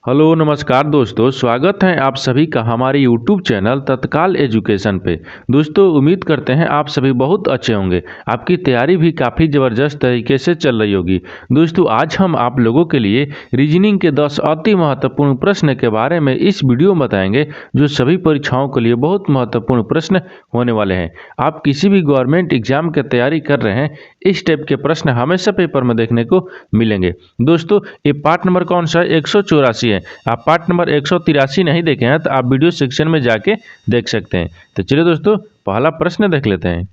Hello नमस्कार दोस्तों, स्वागत है आप सभी का हमारे यूट्यूब चैनल तत्काल एजुकेशन पे। दोस्तों उम्मीद करते हैं आप सभी बहुत अच्छे होंगे। आपकी तैयारी भी काफ़ी ज़बरदस्त तरीके से चल रही होगी। दोस्तों आज हम आप लोगों के लिए रीजनिंग के 10 अति महत्वपूर्ण प्रश्न के बारे में इस वीडियो में बताएंगे, जो सभी परीक्षाओं के लिए बहुत महत्वपूर्ण प्रश्न होने वाले हैं। आप किसी भी गवर्नमेंट एग्जाम की तैयारी कर रहे हैं, इस टाइप के प्रश्न हमेशा पेपर में देखने को मिलेंगे। दोस्तों ये पार्ट नंबर कौन सा है? 184 है। आप पार्ट नंबर 183 नहीं देखे हैं तो आप वीडियो सेक्शन में जाके देख सकते हैं। तो चलिए दोस्तों पहला प्रश्न देख लेते हैं।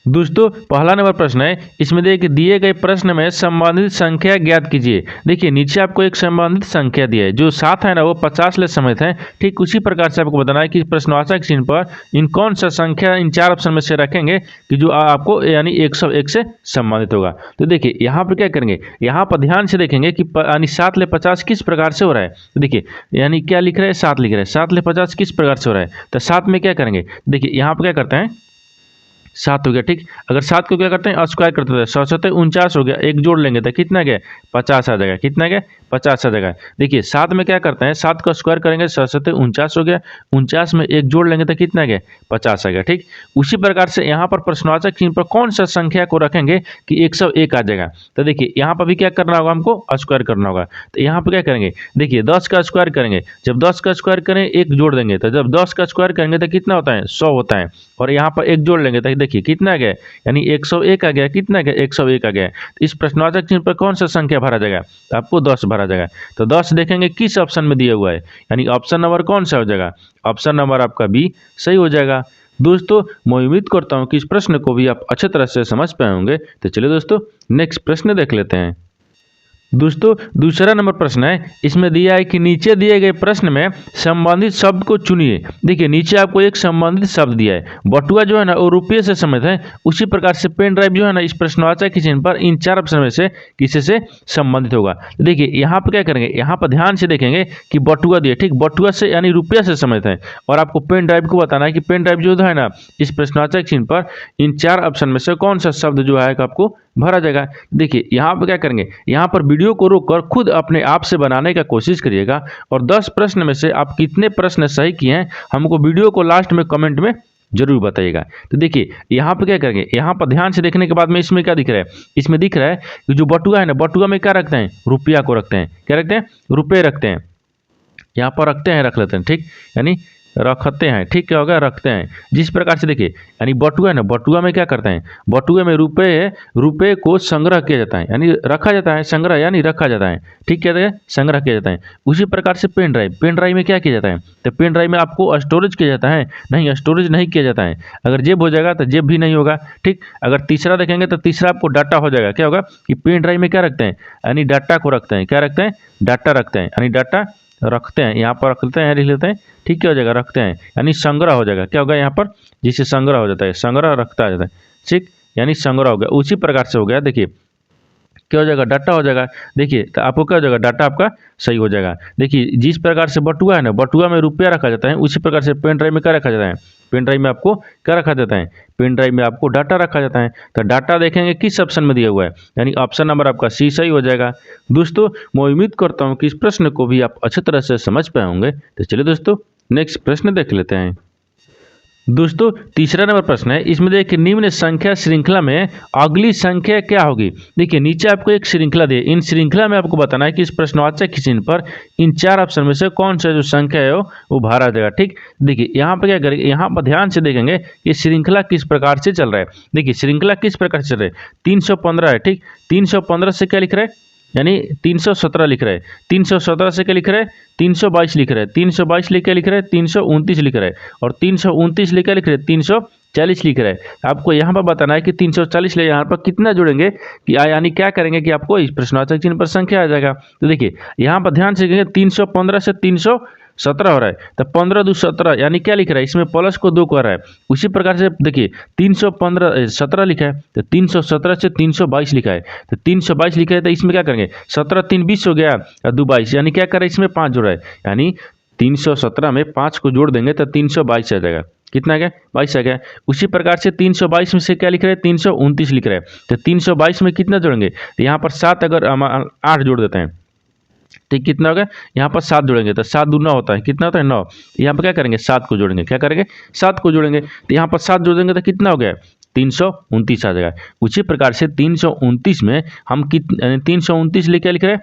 दोस्तों पहला नंबर प्रश्न है, इसमें देखिए दिए गए प्रश्न में संबंधित संख्या ज्ञात कीजिए। देखिए नीचे आपको एक संबंधित संख्या दिया है, जो 7 है ना वो 50 ले समेत है। ठीक उसी प्रकार से आपको बताना है कि प्रश्नवाचक चिन्ह पर इन कौन सा संख्या इन 4 ऑप्शन में से रखेंगे कि जो आपको यानी 101 से संबंधित होगा। तो देखिए यहाँ पर क्या करेंगे, यहाँ पर ध्यान से देखेंगे कि यानी 7 ले 50 किस प्रकार से हो रहा है। तो देखिए यानी क्या लिख रहे हैं, 7 लिख रहे हैं। 7 ले 50 किस प्रकार से हो रहा है, तो 7 में क्या करेंगे, देखिए यहाँ पर क्या करते हैं, 7 हो गया। ठीक, अगर 7 को क्या करते हैं स्क्वायर करते थे, 7 49 हो गया। एक जोड़ लेंगे तो कितना गया, 50 आ जाएगा। कितना गया, 50 आ जाएगा। देखिए 7 में क्या करते हैं, 7 का स्क्वायर करेंगे 749 हो गया। 49 में एक जोड़ लेंगे तो कितना गया, 50 आ गया। ठीक उसी प्रकार से यहाँ पर प्रश्नवाचक चिन्ह पर कौन सा संख्या को रखेंगे कि 101 आ जाएगा। तो देखिए यहाँ पर भी क्या करना होगा, हमको स्क्वायर करना होगा। तो यहाँ पर क्या करेंगे, देखिए 10 का स्क्वायर करेंगे। जब 10 का स्क्वायर करें एक जोड़ देंगे, तो जब 10 का स्क्वायर करेंगे तो कितना होता है, 100 होता है। और यहाँ पर एक जोड़ लेंगे तो देखिए कितना गया, यानी 101 आ गया। कितना गया, 101 आ गया। तो इस प्रश्नवाचक चिन्ह पर कौन सा संख्या भरा जाएगा, तो आपको 10 भरा जाएगा। तो 10 देखेंगे किस ऑप्शन में दिया हुआ है, यानी ऑप्शन नंबर कौन सा हो जाएगा, ऑप्शन नंबर आपका बी सही हो जाएगा। दोस्तों मैं उम्मीद करता हूं कि इस प्रश्न को भी आप अच्छे तरह से समझ पाए होंगे। तो चलिए दोस्तों नेक्स्ट प्रश्न देख लेते हैं। दोस्तों दूसरा नंबर प्रश्न है, इसमें दिया है कि नीचे दिए गए प्रश्न में संबंधित शब्द को चुनिए। देखिए नीचे आपको एक संबंधित शब्द दिया है। बटुआ जो है ना वो रुपये से संबंधित है। उसी प्रकार से पेन ड्राइव जो है ना इस प्रश्नवाचक के चिन्ह पर इन 4 ऑप्शन में से किसी से संबंधित होगा। तो देखिए यहाँ पर क्या करेंगे, यहाँ पर ध्यान से देखेंगे कि बटुआ दिए, ठीक बटुआ से यानी रुपया से संबंधित है। और आपको पेन ड्राइव को बताना है कि पेन ड्राइव जो है ना इस प्रश्नवाचक चिन्ह पर इन 4 ऑप्शन में से कौन सा शब्द जो है आपको भरा जाएगा। देखिए यहाँ पर क्या करेंगे, यहाँ पर वीडियो को रोककर खुद अपने आप से बनाने का कोशिश करिएगा। और 10 प्रश्न में से आप कितने प्रश्न सही किए हैं हमको वीडियो को लास्ट में कमेंट में जरूर बताइएगा। तो देखिए यहाँ पर क्या करेंगे, यहाँ पर ध्यान से देखने के बाद में इसमें क्या दिख रहा है, इसमें दिख रहा है कि जो बटुआ है ना, बटुआ में क्या रखते हैं, रुपया को रखते हैं। क्या रखते हैं, रुपये रखते हैं। यहाँ पर रखते हैं, रख लेते हैं। ठीक यानी रखते हैं। ठीक क्या होगा, रखते हैं। जिस प्रकार से देखिए यानी बटुआ है ना, बटुआ में क्या करते हैं, बटुए में रुपये को संग्रह किया जाता है, यानी रखा जाता है। संग्रह यानी रखा जाता है। ठीक क्या है, संग्रह किया जाता है। उसी प्रकार से पेन ड्राइव में क्या किया जाता है, तो पेन ड्राइव में आपको स्टोरेज किया जाता है, नहीं स्टोरेज नहीं किया जाता है। अगर जेब हो जाएगा तो जेब भी नहीं होगा। ठीक अगर तीसरा देखेंगे तो तीसरा आपको डाटा हो जाएगा। क्या होगा कि पेन ड्राइव में क्या रखते हैं, यानी डाटा को रखते हैं। क्या रखते हैं, डाटा रखते हैं, यानी डाटा रखते हैं। यहाँ पर रखते हैं, लिख लेते हैं। ठीक क्या हो जाएगा, रखते हैं, यानी संग्रह हो जाएगा। क्या होगा यहाँ पर, जिससे संग्रह हो जाता है, संग्रह रखता आ जाता है। ठीक यानी संग्रह हो गया। उसी प्रकार से हो गया, देखिए क्या हो जाएगा, डाटा हो जाएगा। देखिए तो आपको क्या हो जाएगा, डाटा आपका सही हो जाएगा। देखिए जिस प्रकार से बटुआ है ना, बटुआ में रुपया रखा जाता है, उसी प्रकार से पेन ड्राइव में क्या रखा जाता है, पेन ड्राइव में आपको क्या रखा जाता है, पेन ड्राइव में आपको डाटा रखा जाता है। तो डाटा देखेंगे किस ऑप्शन में दिया हुआ है, यानी ऑप्शन नंबर आपका सी सही हो जाएगा। दोस्तों मैं उम्मीद करता हूँ कि इस प्रश्न को भी आप अच्छी तरह से समझ पाए होंगे। तो चलिए दोस्तों नेक्स्ट प्रश्न देख लेते हैं। दोस्तों तीसरा नंबर प्रश्न है, इसमें देखिए निम्न संख्या श्रृंखला में अगली संख्या क्या होगी। देखिए नीचे आपको एक श्रृंखला दी, इन श्रृंखला में आपको बताना है कि इस प्रश्नवाचक के चिन्ह पर इन 4 ऑप्शन में से कौन सा जो संख्या है वो भरा जाएगा। ठीक देखिए यहाँ पर क्या करेंगे, यहाँ पर ध्यान से देखेंगे कि श्रृंखला किस प्रकार से चल रहा है। देखिए श्रृंखला किस प्रकार से चल रहा है, 315 है। ठीक 315 से क्या लिख रहा है, यानी 317 लिख रहा है। 317 से क्या लिख रहा है, 322 लिख रहा है। 322 लिख के लिख रहा है, 329 लिख रहा है। और 329 लिख के लिख रहा है, 340 लिख रहा है। आपको यहाँ पर बताना है कि 340 ले यहाँ पर कितना जोड़ेंगे कि यानी क्या करेंगे कि आपको इस प्रश्नवाचक चिन्ह पर संख्या आ जाएगा। तो देखिए यहाँ पर ध्यान से देखेंगे 315 से 317 हो रहा है, तो 15 2 17 यानी क्या लिख रहा है, इसमें प्लस को 2 कर रहा है। उसी प्रकार से देखिए 317 लिखा है, तो 317 से 322 लिखा है। तो 322 लिखा है तो इसमें क्या करेंगे, 17 3 20 हो गया और 2 22, यानी क्या कर रहा है, इसमें 5 जोड़ा है, यानी 317 में 5 को जोड़ देंगे तो 322 आ जाएगा। कितना आ गया, 22 आ गया। उसी प्रकार से 322 में से क्या लिख रहे हैं, 329 लिख रहे हैं। तो 322 में कितना जोड़ेंगे, तो यहाँ पर 7 अगर 8 जोड़ देते हैं ठीक, कितना हो गया, यहाँ पर 7 जोड़ेंगे तो 7 दूना होता है, कितना होता है 9। यहाँ पर क्या करेंगे 7 को जोड़ेंगे, क्या करेंगे 7 को जोड़ेंगे, तो यहाँ पर 7 जोड़ देंगे तो कितना हो गया 329 आ जाएगा। उसी प्रकार से 329 में हम 329 लिख रहे हैं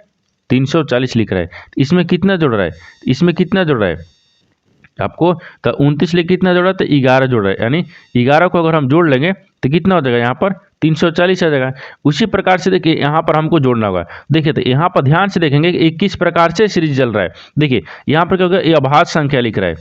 340 लिख रहा है, इसमें कितना जोड़ रहा है, इसमें कितना जोड़ रहा है आपको, तो 29 लिख कितना जोड़ रहा है तो 11 जोड़ रहा है, यानी 11 को अगर हम जोड़ लेंगे तो कितना हो जाएगा यहाँ पर 340 आ जाएगा। उसी प्रकार से देखिए यहाँ पर हमको जोड़ना होगा। देखिए तो यहाँ पर ध्यान से देखेंगे कि 21 प्रकार से सीरीज चल रहा है। देखिए यहाँ पर क्या होगा, ये अभाज्य संख्या लिख रहा है,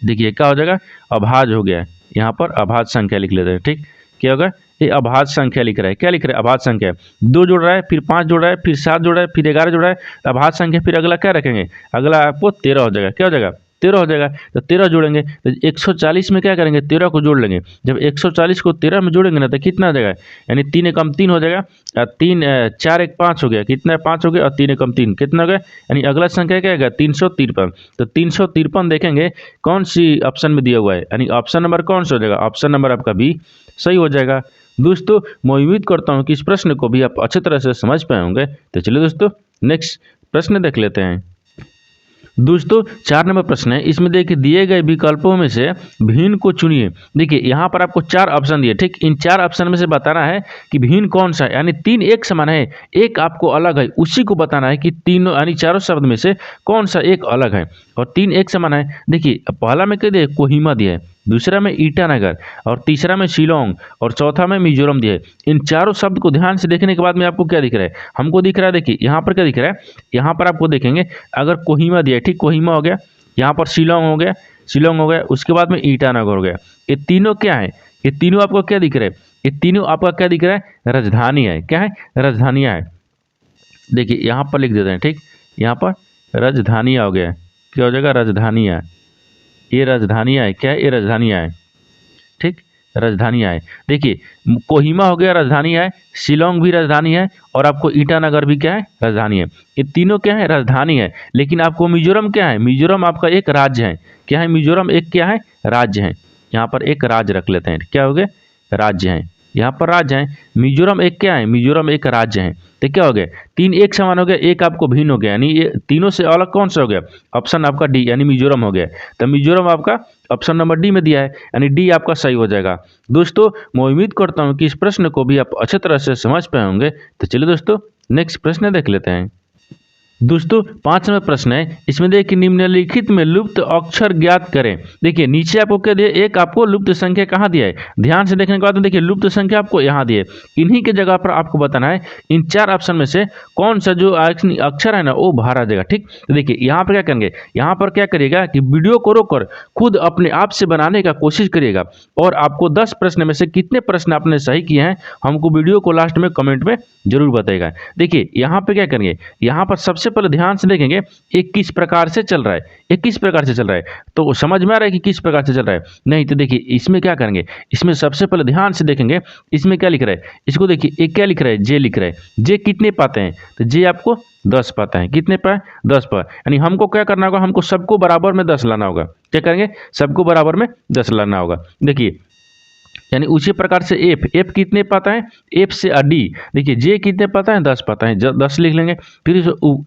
देखिए क्या हो जाएगा अभाज्य हो गया है, यहाँ पर अभाज्य संख्या लिख लेते हैं। ठीक, क्या होगा, ये अभाज्य संख्या लिख रहा है, क्या लिख रहा है अभाज्य संख्या, 2 जोड़ रहा है, फिर 5 जोड़ रहा है, फिर 7 जोड़ रहा है, फिर 11 जोड़ रहा है, तो अभाज्य संख्या फिर अगला क्या रखेंगे, अगला आपको 13 हो जाएगा, क्या हो जाएगा 13 हो जाएगा। तो 13 जोड़ेंगे तो 140 में क्या करेंगे 13 को जोड़ लेंगे, जब 140 को 13 में जोड़ेंगे ना तो कितना आ जाएगा, यानी 3 एकम 3 हो जाएगा, 3 4 1 5 हो गया, कितना 5 हो गया, और 3 एकम 3 कितना हो गया, यानी अगला संख्या क्या आएगा 353। तो 353 देखेंगे कौन सी ऑप्शन में दिया हुआ है, यानी ऑप्शन नंबर कौन सा हो जाएगा, ऑप्शन नंबर आपका बी सही हो जाएगा। दोस्तों मैं उम्मीद करता हूँ कि इस प्रश्न को भी आप अच्छी तरह से समझ पाए होंगे। तो चलिए दोस्तों नेक्स्ट प्रश्न देख लेते हैं। दोस्तों 4 नंबर प्रश्न है, इसमें देखिए दिए गए विकल्पों में से भिन्न को चुनिए। देखिए यहाँ पर आपको 4 ऑप्शन दिए, ठीक, इन 4 ऑप्शन में से बताना है कि भिन्न कौन सा है, यानी 3 एक समान है, एक आपको अलग है, उसी को बताना है कि तीनों यानी चारों शब्द में से कौन सा एक अलग है और 3 एक समान है। देखिए पहला में कह दिए कोहिमा दिया है, दूसरा में ईटानगर, और तीसरा में शिलोंग, और चौथा में मिजोरम दिया है। इन चारों शब्द को ध्यान से देखने के बाद में आपको क्या दिख रहा है, हमको दिख रहा है, देखिए यहाँ पर क्या दिख रहा है, यहाँ पर आपको देखेंगे अगर कोहिमा दिया है, ठीक, कोहिमा हो गया, यहाँ पर शिलोंग हो गया, शिलोंग हो गया, उसके बाद में ईटानगर हो गया। ये तीनों क्या है, ये तीनों आपको क्या दिख रहा है, ये तीनों आपका क्या दिख रहा है, राजधानी है, क्या है, राजधानियाँ है। देखिए यहाँ पर लिख देते हैं, ठीक, यहाँ पर राजधानियाँ हो गया, क्या हो जाएगा राजधानियाँ, ये राजधानियाँ है, क्या है, ये राजधानियाँ है, ठीक, राजधानियाँ है। देखिए कोहिमा हो गया राजधानी है, शिलोंग भी राजधानी है, और आपको ईटानगर भी क्या है राजधानी है। ये तीनों क्या है राजधानी है, लेकिन आपको मिजोरम क्या है, मिजोरम आपका एक राज्य है, क्या है मिजोरम एक क्या है राज्य है। यहाँ पर एक राज्य रख लेते हैं, क्या हो गया राज्य है, यहाँ पर राज्य है। मिजोरम एक क्या है, मिजोरम एक राज्य है। तो क्या हो गया 3 एक समान हो गया, एक आपको भिन्न हो गया, यानी ये तीनों से अलग कौन सा हो गया, ऑप्शन आपका डी यानी मिजोरम हो गया। तो मिजोरम आपका ऑप्शन नंबर डी में दिया है, यानी डी आपका सही हो जाएगा। दोस्तों मैं उम्मीद करता हूँ कि इस प्रश्न को भी आप अच्छी तरह से समझ पाए होंगे। तो चलिए दोस्तों नेक्स्ट प्रश्न देख लेते हैं। दोस्तों 5 नंबर प्रश्न है, इसमें देखिए निम्नलिखित में लुप्त अक्षर ज्ञात करें। देखिए नीचे आपको क्या दिया, एक आपको लुप्त संख्या कहाँ दिया है, ध्यान से देखने के बाद में देखिए लुप्त संख्या आपको यहाँ दिए, इन्हीं के जगह पर आपको बताना है इन 4 ऑप्शन में से कौन सा जो अक्षर है ना वो बाहर आ जाएगा। ठीक, तो देखिए यहाँ पर क्या करेंगे, यहाँ पर क्या करिएगा कि वीडियो को रोककर खुद अपने आप से बनाने का कोशिश करिएगा, और आपको 10 प्रश्न में से कितने प्रश्न आपने सही किए हैं हमको वीडियो को लास्ट में कमेंट में जरूर बताएगा। देखिए यहाँ पे क्या करेंगे, यहाँ पर सबसे पहले ध्यान से देखेंगे ये किस प्रकार से चल रहा है, ये किस प्रकार से चल रहा है, तो समझ में आ रहा है कि किस प्रकार से चल रहा है। नहीं तो देखिए इसमें क्या करेंगे, इसमें सबसे पहले ध्यान से देखेंगे इसमें क्या लिख रहा है, इसको देखिए एक क्या लिख रहा है, जे लिख रहा है। जे कितने पाते हैं, तो जे आपको 10 पाता है, कितने पाए 10 पाए, यानी हमको क्या करना होगा, हमको सबको बराबर में 10 लाना होगा। क्या करेंगे, सबको बराबर में 10 लाना होगा। देखिए यानी उसी प्रकार से एफ, एफ कितने पाता है, एफ से डी, देखिए जे कितने पाता है 10 पाता है, 10 लिख लेंगे। फिर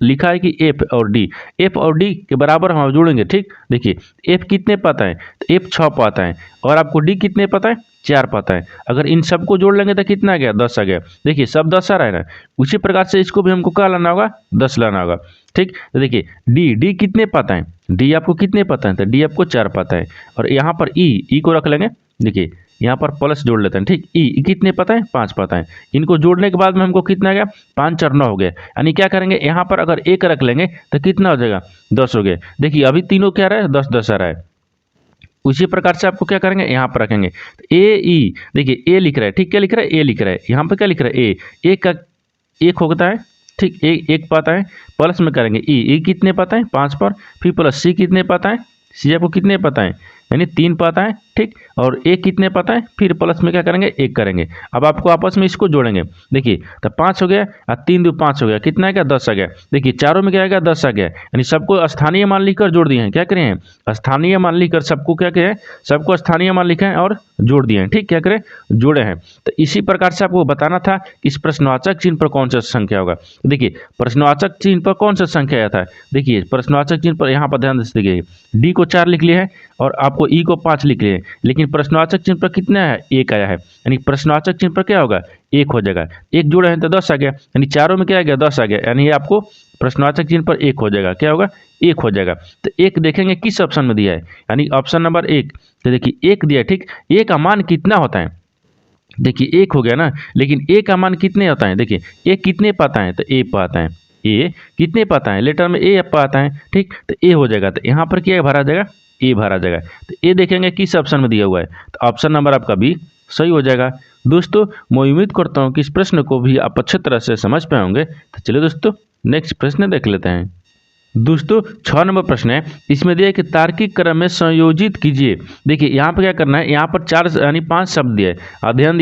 लिखा है कि एफ और डी, एफ और डी के बराबर हम जोड़ेंगे। ठीक, देखिए एफ कितने पाता है, तो एफ 6 पाता है, और आपको डी कितने पाता है 4 पाता है। अगर इन सबको जोड़ लेंगे तो कितना आ गया 10 आ गया। देखिए सब 10 आ रहा है ना, उसी प्रकार से इसको भी हमको क्या लाना होगा 10 लाना होगा। ठीक, तो देखिए डी, डी कितने पाता है, डी आपको कितने पाता है, तो डी आपको 4 पाता है, और यहाँ पर ई को रख लेंगे। देखिए यहाँ पर प्लस जोड़ लेते हैं। ठीक, ई कितने पता है 5 पता है, इनको जोड़ने के बाद में हमको कितना आ गया 5 और 9 हो गया। यानी क्या करेंगे यहाँ पर अगर एक रख लेंगे तो कितना हो जाएगा 10 हो गया। देखिए अभी तीनों क्या रहा है 10 10 आ रहा है। उसी प्रकार से आपको क्या करेंगे यहाँ पर रखेंगे तो ए ई, देखिए ए लिख रहा है। ठीक, क्या लिख रहा है ए लिख रहा है, यहाँ पर क्या लिख रहा है ए का एक होता है। ठीक, एक पाता है, प्लस में करेंगे ई कितने पाता है 5 पर, फिर प्लस सी कितने पाता है, सी आपको कितने पता है यानी 3 पता है, ठीक। और ए कितने पता है, फिर प्लस में क्या करेंगे 1 करेंगे। अब आपको आपस में इसको जोड़ेंगे। देखिए तो 5 हो गया और 3 2 5 हो गया, कितना आ गया 10 आ गया। देखिए चारों में क्या आएगा 10 आ गया, यानी सबको स्थानीय मान लिखकर जोड़ दिए हैं। क्या करें स्थानीय मान लिखकर सबको क्या करें, सबको स्थानीय मान लिखे हैं और जोड़ दिए हैं, ठीक। क्या करें जोड़े हैं। तो इसी प्रकार से आपको बताना था इस प्रश्नवाचक चिन्ह पर कौन सा संख्या होगा। देखिए प्रश्नवाचक चिन्ह पर कौन सा संख्या आता है, देखिए प्रश्नवाचक चिन्ह पर यहाँ पर ध्यान से देखिए डी को 4 लिख लिए हैं और आपको ई को 5 लिख लिए हैं, लेकिन प्रश्नवाचक चिन्ह पर कितना है 1 आया है, यानी प्रश्नवाचक चिन्ह पर क्या होगा 1 हो जाएगा। 1 जोड़े हैं तो 10 आ गया, यानी चारों में क्या आ गया 10 आ गया, यानी ये आपको प्रश्नवाचक चिन्ह पर 1 हो जाएगा। क्या होगा 1 हो जाएगा। तो 1 देखेंगे किस ऑप्शन में दिया है, यानी ऑप्शन नंबर 1। तो देखिए 1 दिया है, ठीक। ए का मान कितना होता है, देखिए 1 हो गया ना, लेकिन ए का मान कितने होता है, देखिए ए कितने पाता है, तो ए पाता है, ए कितने पाता है, लेटर में ए पाता है, ठीक। तो ए हो जाएगा। तो यहाँ पर क्या भरा जाएगा, ए भरा जाएगा। तो ए देखेंगे किस ऑप्शन में दिया हुआ है, तो ऑप्शन नंबर आपका बी सही हो जाएगा। दोस्तों मैं उम्मीद करता हूँ कि इस प्रश्न को भी आप अच्छे तरह से समझ पाए होंगे। तो चलिए दोस्तों नेक्स्ट प्रश्न देख लेते हैं। दोस्तों 6 नंबर प्रश्न है, इसमें दिया है कि तार्किक क्रम में संयोजित कीजिए। देखिए यहाँ पर क्या करना है, यहाँ पर 4 यानी 5 शब्द दिया है। अध्ययन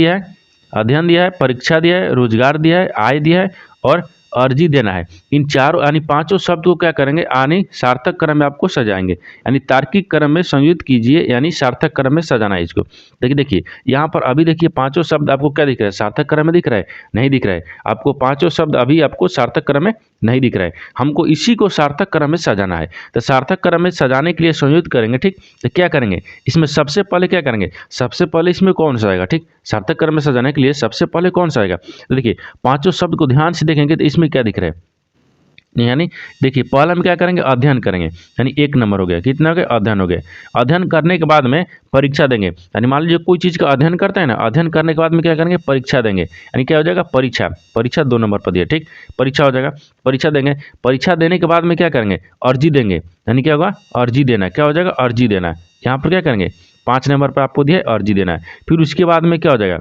दिया है, परीक्षा दिया है, रोजगार दिया है, आय दिया है और अर्जी देना है। इन चारों यानी पांचों शब्द को क्या करेंगे यानी सार्थक क्रम में आपको सजाएंगे, यानी तार्किक क्रम में संयुक्त कीजिए, यानी सार्थक क्रम में सजाना है इसको। देखिए यहाँ पर अभी देखिए पांचों शब्द आपको क्या दिख रहा है, सार्थक क्रम में दिख रहा है, नहीं दिख रहा है आपको। पांचों शब्द अभी आपको सार्थक क्रम में नहीं दिख रहा है, हमको इसी को सार्थक क्रम में सजाना है। तो सार्थक क्रम में सजाने के लिए संयुक्त करेंगे, ठीक। तो क्या करेंगे इसमें सबसे पहले क्या करेंगे, सबसे पहले इसमें कौन सा आएगा, ठीक। सार्थक क्रम में सजाने के लिए सबसे पहले कौन सा आएगा, तो देखिए पांचों शब्द को ध्यान से देखेंगे तो इसमें क्या दिख रहा है, यानी देखिए पहला हम क्या करेंगे अध्ययन करेंगे, यानी 1 नंबर हो गया, कितना हो गया अध्ययन हो गया। अध्ययन करने के बाद में परीक्षा देंगे, यानी मान लीजिए कोई चीज़ का अध्ययन करते हैं ना, अध्ययन करने के बाद में क्या करेंगे परीक्षा देंगे, यानी क्या हो जाएगा परीक्षा। परीक्षा 2 नंबर पर दिया, ठीक। परीक्षा हो जाएगा, परीक्षा देंगे। परीक्षा देने के बाद में क्या करेंगे अर्जी देंगे, यानी क्या होगा अर्जी देना, क्या हो जाएगा अर्जी देना। यहाँ पर क्या करेंगे 5 नंबर पर आपको दिया अर्जी देना है। फिर उसके बाद में क्या हो जाएगा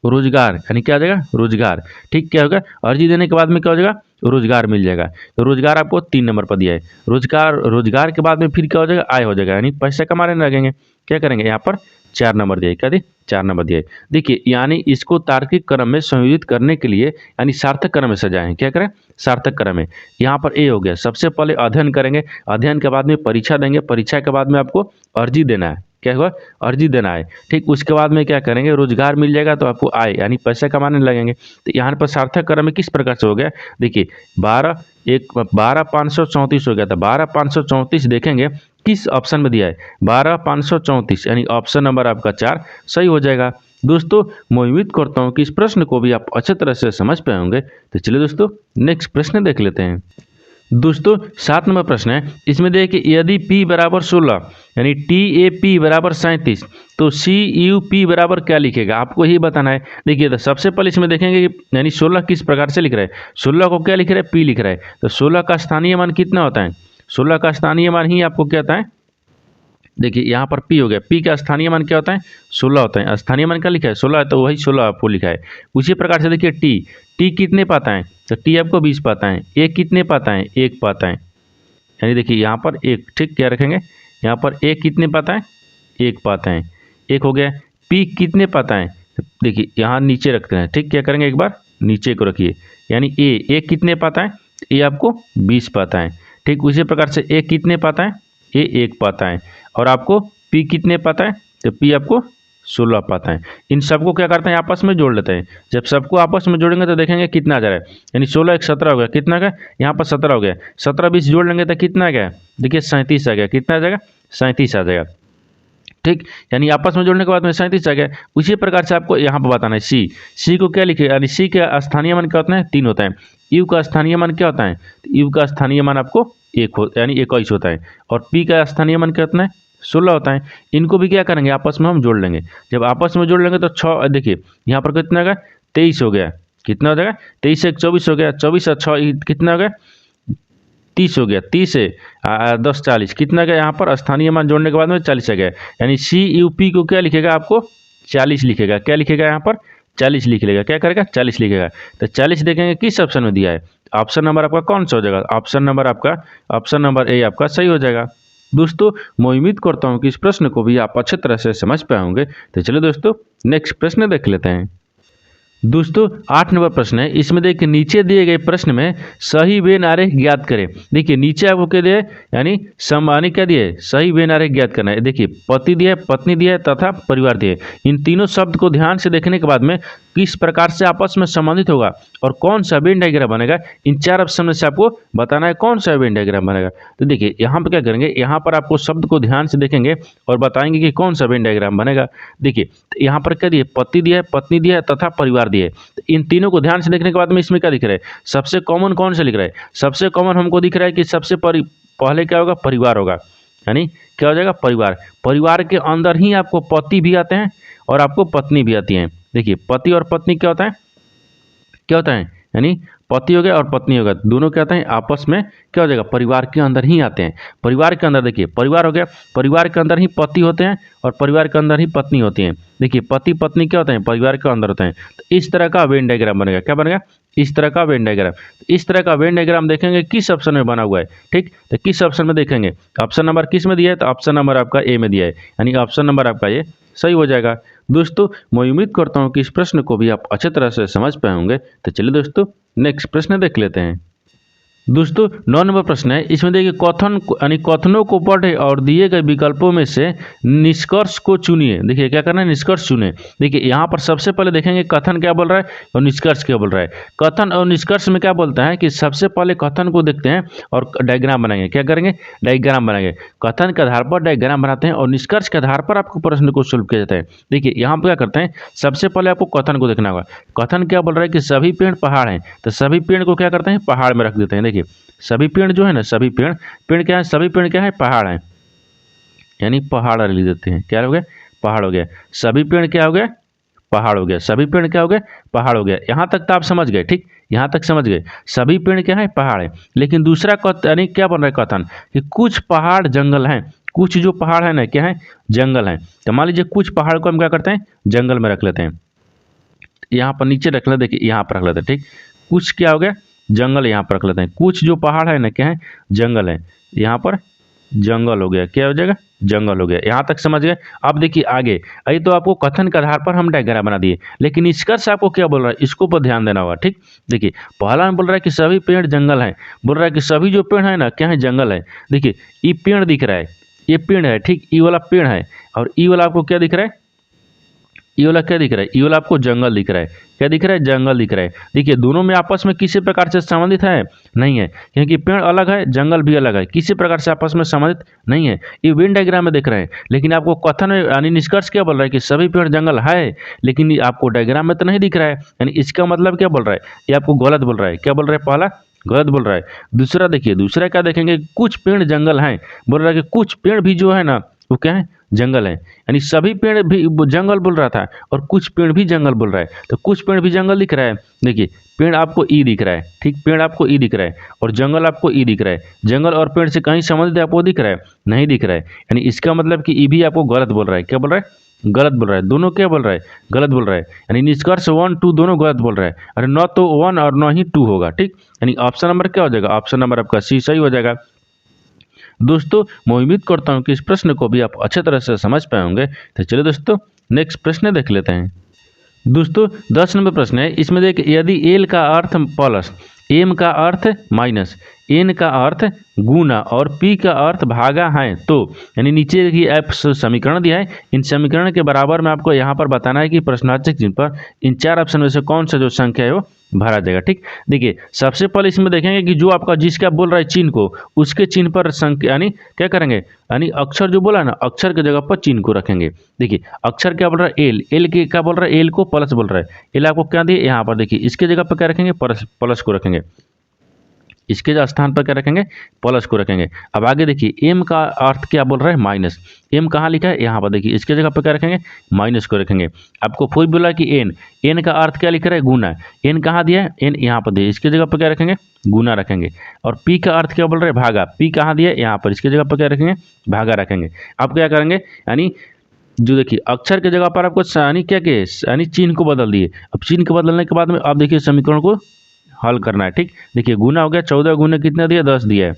रोजगार, यानी क्या हो जाएगा रोजगार, ठीक। क्या होगा अर्जी देने के बाद में क्या हो जाएगा रोजगार मिल जाएगा। तो रोजगार आपको 3 नंबर पर दिया है। रोजगार के बाद में फिर क्या हो जाएगा आय हो जाएगा, यानी पैसे कमाने लगेंगे। क्या करेंगे यहाँ पर 4 नंबर दिया है, क्या दी 4 नंबर दिया है। देखिए यानी इसको तार्किक क्रम में संयोजित करने के लिए यानी सार्थक क्रम में सजाएं, क्या करें सार्थक क्रम में। यहाँ पर ए हो गया, सबसे पहले अध्ययन करेंगे, अध्ययन के बाद में परीक्षा देंगे, परीक्षा के बाद में आपको अर्जी देना है, क्या हुआ अर्जी देना है, ठीक। उसके बाद में क्या करेंगे रोजगार मिल जाएगा तो आपको आय यानी पैसे कमाने लगेंगे। तो यहाँ पर सार्थक क्रम में किस प्रकार से हो गया, देखिए 12,534 हो गया था। 12,534 देखेंगे किस ऑप्शन में दिया है 12,534, यानी ऑप्शन नंबर आपका 4 सही हो जाएगा। दोस्तों मैं उम्मीद करता हूँ कि इस प्रश्न को भी आप अच्छे तरह से समझ पाए होंगे। तो चलिए दोस्तों नेक्स्ट प्रश्न देख लेते हैं। दोस्तों 7 नंबर प्रश्न है, इसमें देखिए यदि P बराबर 16 यानी TAP बराबर 37 तो CUP बराबर क्या लिखेगा, आपको ही बताना है। देखिए तो सबसे पहले इसमें देखेंगे कि यानी 16 किस प्रकार से लिख रहा है, 16 को क्या लिख रहा है P लिख रहा है। तो 16 का स्थानीय मान कितना होता है, 16 का स्थानीय मान ही आपको क्या होता है, देखिए यहाँ पर P हो गया, P का स्थानीय मान क्या होता है 16 होता है। स्थानीय मान क्या लिखा है 16 है, तो वही 16 आपको लिखा है। उसी प्रकार से देखिए T कितने पाता है, तो T आपको 20 पाता है। A कितने पाता है 1 पाता है, यानी देखिए यहाँ पर 1, ठीक। क्या रखेंगे यहाँ पर A कितने पाता है 1 पाता है, 1 हो गया। P कितने पाता है, देखिए यहाँ नीचे रखते हैं, ठीक। क्या करेंगे एक बार नीचे को रखिए, यानी A कितने पाता है, A आपको 20 पाता है, ठीक। उसी प्रकार से A कितने पाता है, A 1 पाता है। और आपको P कितने पाता है, तो P आपको 16 पाता है। इन सबको क्या करते हैं आपस में जोड़ लेते हैं। जब सबको आपस में जोड़ेंगे तो देखेंगे कितना आ जा रहा है, यानी 16 1 17 हो गया, कितना का यहाँ पर 17 हो गया। 17 20 जोड़ लेंगे तो कितना आ गया, देखिए 37 आ गया। कितना आ जाएगा 37 आ जाएगा, ठीक। यानी आपस में जोड़ने के बाद में 37 आ गया। उसी प्रकार से आपको यहाँ पर बताना है सी को क्या लिखे, यानी सी का स्थानीय मान क्या होता है 3 होता है। यू का स्थानीय मान क्या होता है, यू का स्थानीय मान आपको 1 यानी 21 होता है। और पी का स्थानीय मान क्या होता है 16 होता है। इनको भी क्या करेंगे आपस में हम जोड़ लेंगे। जब आपस में जोड़ लेंगे तो 6 देखिए यहाँ पर कितना होगा 23 हो गया। कितना हो जाएगा 23 से 24 हो गया, 24 और 6 कितना हो गया 30 हो गया। 30 से 10 40 कितना गया, यहाँ पर स्थानीय मान जोड़ने के बाद में 40 आ गया। यानी CUP को क्या लिखेगा आपको 40 लिखेगा। क्या लिखेगा यहाँ पर 40 लिख लेगा। क्या करेगा 40 लिखेगा। तो 40 देखेंगे किस ऑप्शन में दिया है, ऑप्शन नंबर आपका कौन सा हो जाएगा, ऑप्शन नंबर ए आपका सही हो जाएगा। दोस्तों मैं उम्मीद करता हूँ कि इस प्रश्न को भी आप अच्छे तरह से समझ पाए होंगे। तो चलिए दोस्तों नेक्स्ट प्रश्न देख लेते हैं। दोस्तों 8 नंबर प्रश्न है। इसमें देखिए नीचे दिए गए प्रश्न में सही वेन आरेख ज्ञात करें। देखिए नीचे आपको क्या दिया है, यानी यानी क्या दिया है, सही वेन आरेख ज्ञात करना है। देखिए पति दिया है, पत्नी दिया है तथा परिवार दिया है। इन तीनों शब्द को ध्यान से देखने के बाद में किस प्रकार से आपस में संबंधित होगा और कौन सा वेन डायग्राम बनेगा, इन 4 ऑप्शन में से आपको बताना है कौन सा वेन डायग्राम बनेगा। तो देखिए यहाँ पर क्या करेंगे, यहाँ पर आपको शब्द को ध्यान से देखेंगे और बताएंगे कि कौन सा वेन डायग्राम बनेगा। देखिए यहाँ पर क्या दिया, पति दिया है, पत्नी दिया है तथा परिवार दिया है। तो इन तीनों को ध्यान से देखने के बाद में इसमें क्या दिख रहा है, सबसे कॉमन कौन सा लिख रहा है, सबसे कॉमन हमको दिख रहा है कि सबसे पहले क्या होगा, परिवार होगा। यानी क्या हो जाएगा, परिवार। परिवार के अंदर ही आपको पति भी आते हैं और आपको पत्नी भी आती है। देखिए पति और पत्नी क्या होता है, क्या होता है, यानी पति हो गया और पत्नी हो गया, दोनों क्या होते हैं आपस में क्या हो जाएगा, परिवार के अंदर ही आते हैं। परिवार के अंदर देखिए परिवार हो गया, परिवार के अंदर ही पति होते हैं और परिवार के अंदर ही पत्नी होती है। देखिए पति पत्नी क्या होते हैं, परिवार के अंदर होते हैं। तो इस तरह का वेन डायग्राम बनेगा, क्या बनेगा, इस तरह का वेन डायग्राम। इस तरह का वेन डायग्राम देखेंगे किस ऑप्शन में बना हुआ है, ठीक। तो किस ऑप्शन में देखेंगे, ऑप्शन नंबर किस में दिया है, तो ऑप्शन नंबर आपका ए में दिया है, यानी ऑप्शन नंबर आपका ये सही हो जाएगा। दोस्तों मैं उम्मीद करता हूँ कि इस प्रश्न को भी आप अच्छे तरह से समझ पाए होंगे। तो चलिए दोस्तों नेक्स्ट प्रश्न देख लेते हैं। दोस्तों 9 नंबर प्रश्न है। इसमें देखिए कथन यानी कथनों को पढ़े और दिए गए विकल्पों में से निष्कर्ष को चुनिए। देखिए क्या करना है, निष्कर्ष चुने। देखिए यहाँ पर सबसे पहले देखेंगे कथन क्या बोल रहा है और निष्कर्ष क्या बोल रहा है। कथन और निष्कर्ष में क्या बोलता है कि सबसे पहले कथन को देखते हैं और डायग्राम बनाएंगे। क्या करेंगे, डायग्राम बनाएंगे। कथन के आधार पर डायग्राम बनाते हैं और निष्कर्ष के आधार पर आपको प्रश्न को सोल्व किया जाता है। देखिए यहाँ पर क्या करते हैं, सबसे पहले आपको कथन को देखना होगा। कथन क्या बोल रहा है कि सभी पेड़ पहाड़ हैं, तो सभी पेड़ को क्या करते हैं, पहाड़ में रख देते हैं। देखिए सभी पेड़ जो है ना, सभी पेड़ क्या है, सभी पेड़ क्या है, पहाड़ है, यानी पहाड़ लिख देते हैं। क्या हो गया, पहाड़ हो गया। सभी पेड़ क्या हो गया, पहाड़ हो गया। सभी पेड़ क्या हो गया, पहाड़ हो गया। यहाँ तक तो आप समझ गए, ठीक, यहाँ तक समझ गए। सभी पेड़ क्या है, पहाड़ है। लेकिन दूसरा यानी क्या बन रहा है कथन कि कुछ पहाड़ जंगल हैं, कुछ जो पहाड़ है ना क्या है, जंगल हैं। तो मान लीजिए कुछ पहाड़ को हम क्या करते हैं, जंगल में रख लेते हैं। यहाँ पर नीचे रख लेते, देखिए यहाँ पर रख लेते हैं, ठीक। कुछ क्या हो गया, जंगल यहाँ पर रख लेते हैं। कुछ जो पहाड़ है ना क्या है, जंगल है। यहाँ पर जंगल हो गया, क्या हो जाएगा, जंगल हो गया। यहाँ तक समझ गए। अब देखिए आगे, अभी तो आपको कथन के आधार पर हम डायग्राम बना दिए, लेकिन निष्कर्ष आपको क्या बोल रहा है, इसको पर ध्यान देना होगा, ठीक। देखिए पहला में बोल रहा है कि सभी पेड़ जंगल है, बोल रहा है कि सभी जो पेड़ है ना क्या है, जंगल है। देखिए ये पेड़ दिख रहा है, ये पेड़ है, ठीक, ये वाला पेड़ है और ये वाला आपको क्या दिख रहा है, ये वाला क्या दिख रहा है, ये वाला आपको जंगल दिख रहा है। क्या दिख रहा है, जंगल दिख रहा है। देखिए दोनों में आपस में किसी प्रकार से संबंधित है, नहीं है, क्योंकि पेड़ अलग है, जंगल भी अलग है, किसी प्रकार से आपस में संबंधित नहीं है। ये वेन डायग्राम में दिख रहे हैं, लेकिन आपको कथन में यानी निष्कर्ष क्या बोल रहा है कि सभी पेड़ जंगल है, लेकिन ये आपको डायग्राम में तो नहीं दिख रहा है। यानी इसका मतलब क्या बोल रहा है, ये आपको गलत बोल रहा है। क्या बोल रहा है, पहला गलत बोल रहा है। दूसरा देखिए, दूसरा क्या देखेंगे, कुछ पेड़ जंगल हैं, बोल रहा है कि कुछ पेड़ भी जो है ना वो क्या है, जंगल है। यानी सभी पेड़ भी जंगल बोल रहा था और कुछ पेड़ भी जंगल बोल रहा है। तो कुछ पेड़ भी जंगल दिख रहा है। देखिए पेड़ आपको ई दिख रहा है, ठीक, पेड़ आपको ई दिख रहा है और जंगल आपको ई दिख रहा है। जंगल और पेड़ से कहीं संबंधित आपको दिख रहा है, नहीं दिख रहा है। यानी इसका मतलब कि ई भी आपको गलत बोल रहा है। क्या बोल रहा है, गलत बोल रहा है। दोनों क्या बोल रहा है, गलत बोल रहा है। यानी निष्कर्ष 1 2 दोनों गलत बोल रहा है। अरे न तो 1 और न ही 2 होगा, ठीक। यानी ऑप्शन नंबर क्या हो जाएगा, ऑप्शन नंबर आपका सी सही हो जाएगा। दोस्तों मैं उम्मीद करता हूं कि इस प्रश्न को भी आप अच्छे तरह से समझ पाए होंगे। तो चलिए दोस्तों नेक्स्ट प्रश्न देख लेते हैं। दोस्तों 10 नंबर प्रश्न है। इसमें देखिए यदि एल का अर्थ प्लस, एम का अर्थ माइनस, एन का अर्थ गुना और पी का अर्थ भागा है तो, यानी नीचे देखिए ऐप समीकरण दिया है। इन समीकरण के बराबर में आपको यहाँ पर बताना है कि प्रश्नार्थक चिन्ह पर इन 4 ऑप्शन में से कौन सा जो संख्या है वो भरा जाएगा, ठीक। देखिए सबसे पहले इसमें देखेंगे कि जो आपका जिसका बोल रहा है चिन्ह को, उसके चिन्ह पर संख्या यानी क्या करेंगे, यानी अक्षर जो बोला ना, अक्षर की जगह पर चिन्ह को रखेंगे। देखिए अक्षर क्या बोल रहा है, एल, एल के क्या बोल रहा है, एल को प्लस बोल रहा है। एल आपको क्या दिए यहाँ पर, देखिए इसके जगह पर क्या रखेंगे, प्लस को रखेंगे। इसके स्थान पर क्या रखेंगे, प्लस को रखेंगे। अब आगे देखिए एम का अर्थ क्या बोल रहा है, माइनस। एम कहाँ लिखा है, यहाँ पर देखिए इसके जगह पर क्या रखेंगे, माइनस को रखेंगे। आपको कोई बोला कि एन, एन का अर्थ क्या लिख रहा है, गुना। एन कहाँ दिया है, एन यहाँ पर दिया, इसके जगह पर क्या रखेंगे, गुना रखेंगे। और पी का अर्थ क्या बोल रहे हैं, भागा। पी कहाँ दिया है, यहाँ पर, इसके जगह पर क्या रखेंगे, भागा रखेंगे। आप क्या करेंगे, यानी जो देखिए अक्षर के जगह पर आपको यानी क्या के, यानी चिन्ह को बदल दिए। अब चिन्ह को बदलने के बाद में आप देखिए समीकरण को हल करना है, ठीक। देखिए गुना हो गया, 14 गुना कितना दिया, 10 दिया है।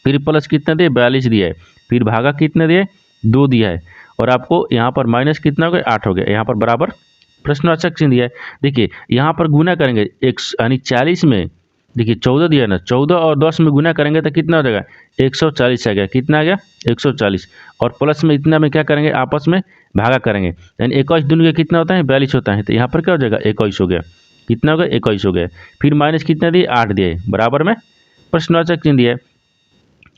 फिर प्लस कितना दिए 42 दिया है, फिर भागा कितने दिए 2 दिया है, और आपको यहाँ पर माइनस कितना हो गया 8 हो गया, यहाँ पर बराबर प्रश्नवाचक चिन्ह दिया है। देखिए यहाँ पर गुना करेंगे यानी 40 में देखिए 14 दिया है ना, 14 और 10 में गुना करेंगे तो कितना हो जाएगा 140 आ गया, कितना आ गया 140, और प्लस में इतना में क्या करेंगे आपस में भागा करेंगे, यानी 21 दूनी का कितना होता है 42 होता है, तो यहाँ पर क्या हो जाएगा 21 हो गया, कितना हो गया 21 हो गया, फिर माइनस कितना दिए 8 दिए बराबर में प्रश्नवाचक चिन्ह दिया है।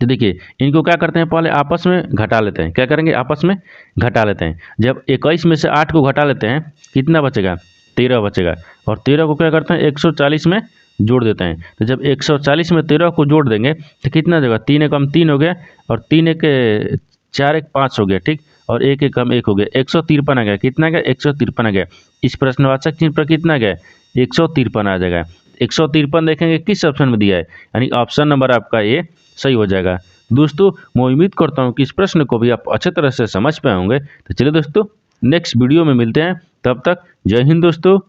तो देखिए इनको क्या करते हैं पहले आपस में घटा लेते हैं, क्या करेंगे आपस में घटा लेते हैं। जब 21 में से 8 को घटा लेते हैं कितना बचेगा 13 बचेगा, और 13 को क्या करते हैं 140 में जोड़ देते हैं। तो जब 140 में 13 को जोड़ देंगे तो कितना जगह 3 एकम 3 हो गया, और 3 एक 4 एक 5 हो गया, ठीक, और 1 एकम 1 हो गया, 153 आ गया, कितना गया 153 आ गया। इस प्रश्नवाचक चिन्ह पर कितना गया 153 आ जाएगा। 153 देखेंगे किस ऑप्शन में दिया है, यानी ऑप्शन नंबर आपका ये सही हो जाएगा। दोस्तों मैं उम्मीद करता हूँ कि इस प्रश्न को भी आप अच्छे तरह से समझ पाए होंगे। तो चलिए दोस्तों नेक्स्ट वीडियो में मिलते हैं, तब तक जय हिंद दोस्तों।